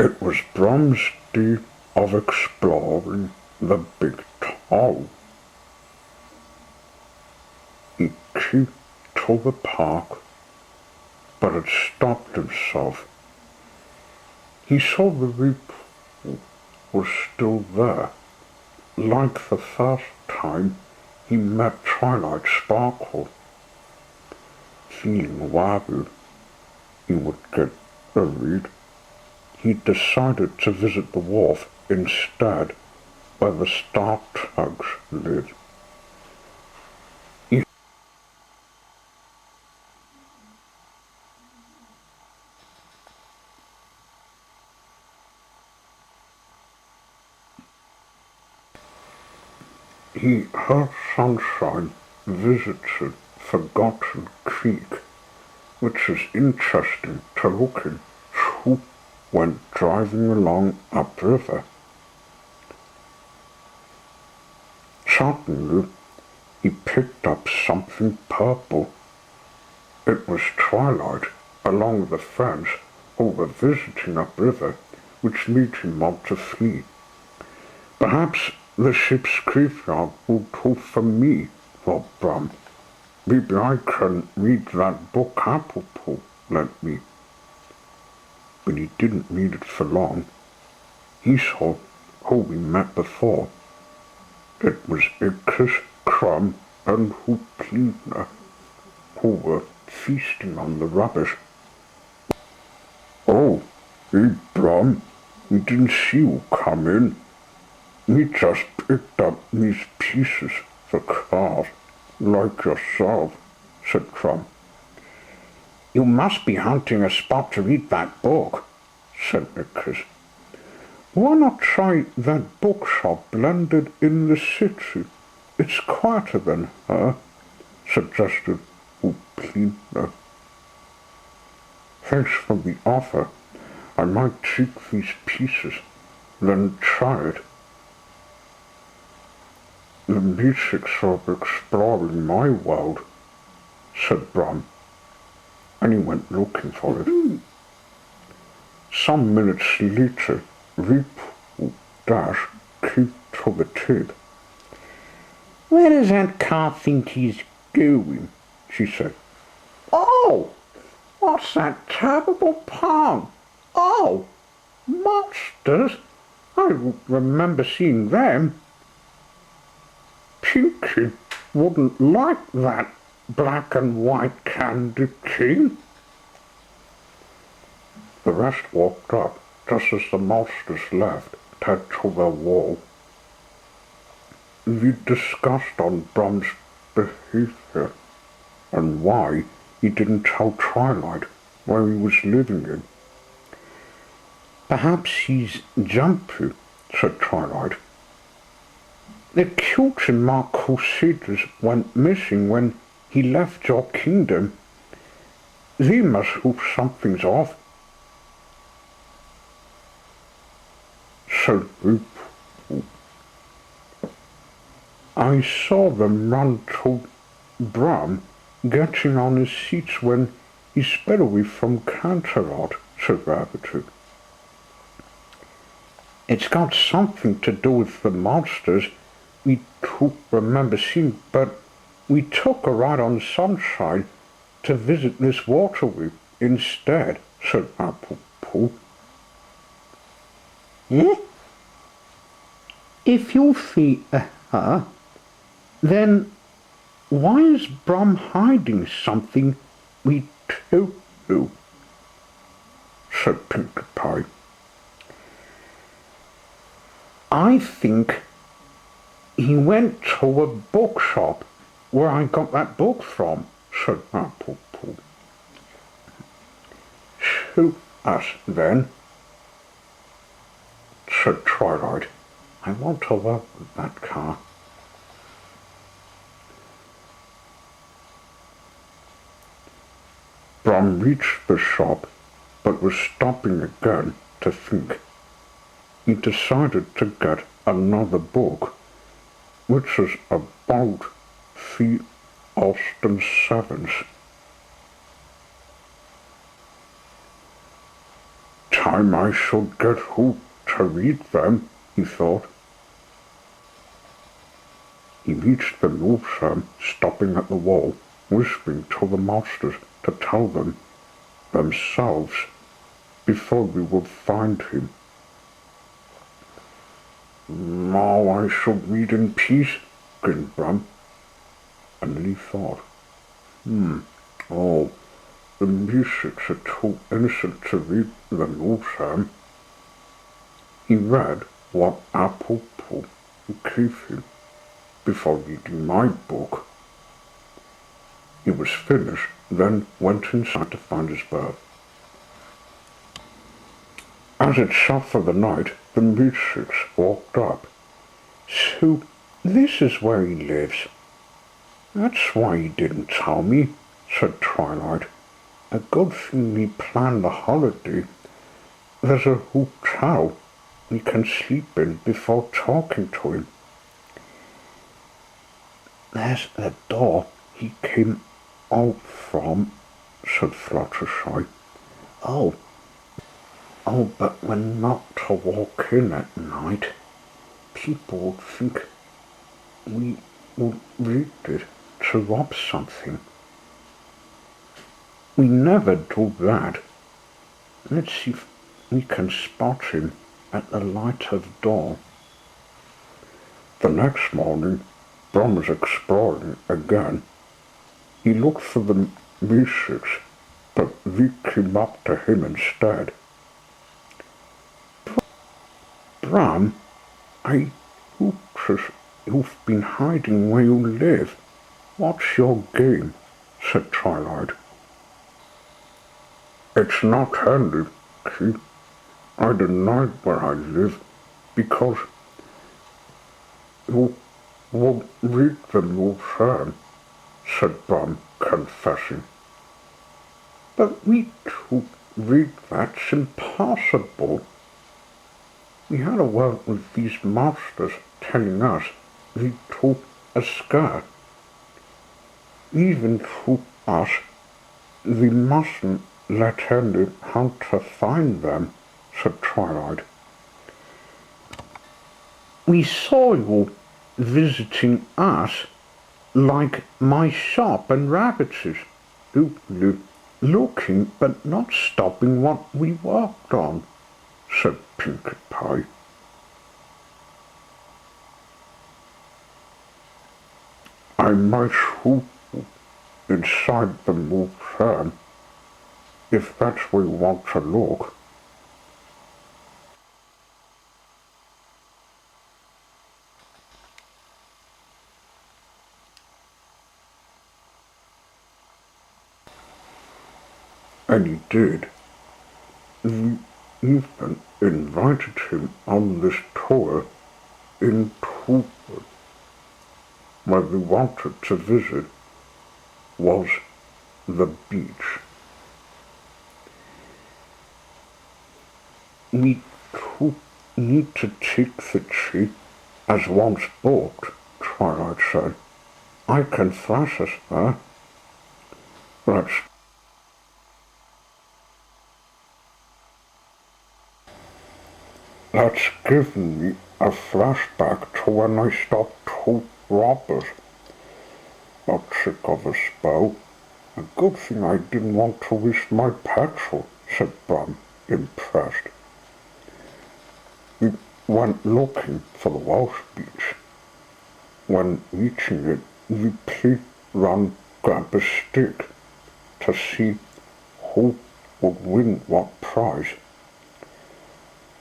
It was Brum's day of exploring the big toe. He came to the park, but had stopped himself. He saw the reap was still there, like the first time he met Twilight Sparkle. Feeling worried he would get buried, he decided to visit the wharf instead, where the stalked lived. He heard Sunshine visited Forgotten Creek, which is interesting to look into when driving along upriver. Suddenly, he picked up something purple. It was Twilight along the friends who were visiting upriver, which made him want to flee. Perhaps the ship's graveyard will do for me, thought Brum. Maybe I can read that book Apropos lent me. But he didn't read it for long. He saw who we met before. It was Ickes, Crumb, and Hoopleaner, who were feasting on the rubbish. "Oh, hey, Brum, we didn't see you come in. We just picked up these pieces for cars, like yourself," said Crumb. "You must be hunting a spot to read that book," said Ickes. "Why not try that bookshop blended in the city? It's quieter than her," suggested Hoopleaner. "Thanks for the offer. I might take these pieces, then try it. The basics of exploring my world," said Brum, and he went looking for it. Some minutes later, Reap Dash came to the table. "Where does that car think he's going?" she said. "Oh, what's that terrible pun? Oh, monsters! I don't remember seeing them. Pinky wouldn't like that black and white candy cane." The rest walked up just as the monsters left, tied to their wall. They discussed on Brum's behavior and why he didn't tell Twilight where he was living in. "Perhaps he's jumpy," said Twilight. "The cute and Mark Crusaders went missing when he left your kingdom. They must hope something's off," said Reap. "I saw them run to Brum, getting on his seats when he sped away from Canterlot," said Rabbit. "It's got something to do with the monsters we don't remember seeing, but we took a ride on Sunshine to visit this waterway instead," said Apropos. "Eh? If you see her, then why is Brum hiding something we don't know?" said Pinkie Pie. "I think he went to a bookshop where I got that book from," said Apropos. "Show us then," said Twilight. "I want to work with that car." Brum reached the shop, but was stopping again to think. He decided to get another book, which is about the Austin Sevens. time I should get who to read them, he thought. He reached the museum, stopping at the wall, whispering to the masters to tell them themselves before we would find him. Now I should read in peace, grinned Brum. And then he thought, oh, the musics are too innocent to read them all, Sam. He read what Apple gave him before reading my book. He was finished, then went inside to find his berth. As it sat for the night, the musics walked up. So, this is where he lives. That's why he didn't tell me, said Twilight. A good thing we planned the holiday. There's a hotel we can sleep in before talking to him. There's the door he came out from, said Fluttershy. Oh, but we're not to walk in at night. People would think we would read it to rob something. We never do that. Let's see if we can spot him at the light of dawn. The next morning, Brum was exploring again. He looked for the musics, but we came up to him instead. Brum, you've been hiding where you live. What's your game? Said Twilight. It's not handy, see. I denied where I live because you won't read them yourself, said Brum, confessing. But we to read that's impossible. We had a word with these masters telling us we took a scare. Even to us, we mustn't let any hunter find them, said Twilight. We saw you visiting us like my shop and rabbits, looking but not stopping what we worked on, said Pinkie Pie. I might swoop inside the museum, if that's where you want to look. And he did. We even invited him on this tour in Toowood. Where we wanted to visit was the beach. We need to take the tree as once booked, Twilight said. I can flash us there. That's given me a flashback to when I stopped two robbers. A trick of a spell. A good thing I didn't want to waste my petrol, said Brum, impressed. We went looking for the Welsh beach. When reaching it, we played round grab a stick to see who would win what prize.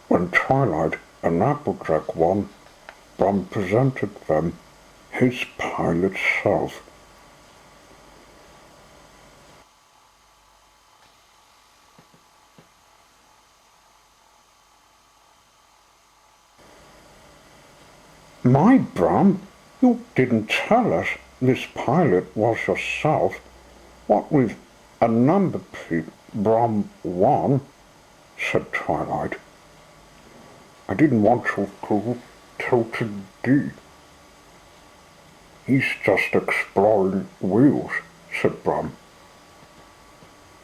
When Twilight and Applejack won, Brum presented them his pilot self. My Brum, you didn't tell us this pilot was yourself. What with a number plate Brum 1, said Twilight. I didn't want you to tilted D. He's just exploring wheels, said Brum.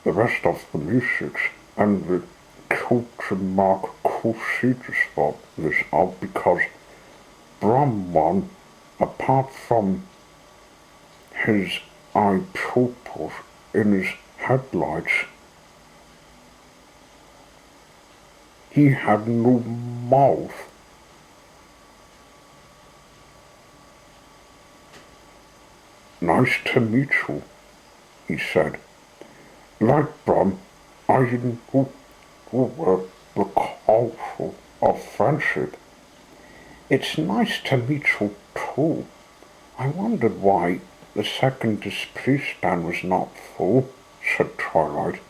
The rest of the musics and the called to mark Crusaders for this out because Brum one, apart from his eye pupils in his headlights, he had no mouth. Nice to meet you, he said. Like Brum, I didn't were the call of friendship. It's nice to meet you too. I wondered why the second display stand was not full, said Twilight.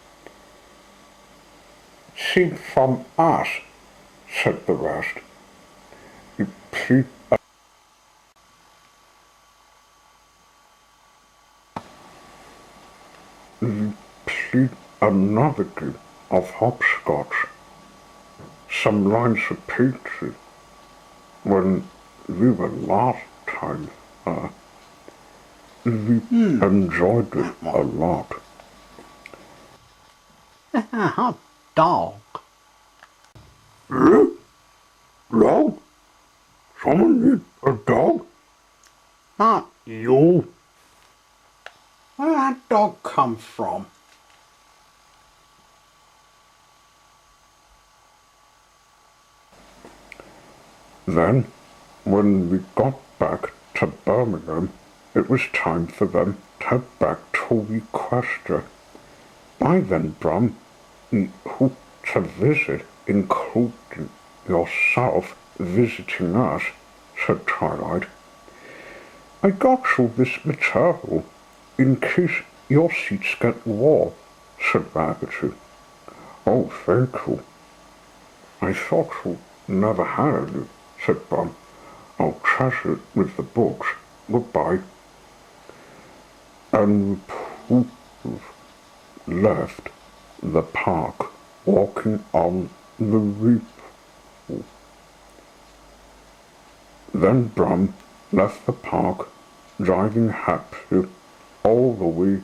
Seen from us, said the rest. You plead another game of hopscotch. Some lines of painted when we were last time. We enjoyed it a lot. Hot dog. Dog? Someone need a dog? Not you. Where did that dog come from? Then, when we got back to Birmingham, it was time for them to head back to Equestria. By then, Brum, we hoped to visit, including yourself visiting us, said Twilight. I got you this material in case your seats get warm, said Raggedy. Oh, thank you. I thought you never had any, said Brum. I'll treasure it with the books. Goodbye. And we left the park, walking on the reap. Then Brum left the park, driving happily all the way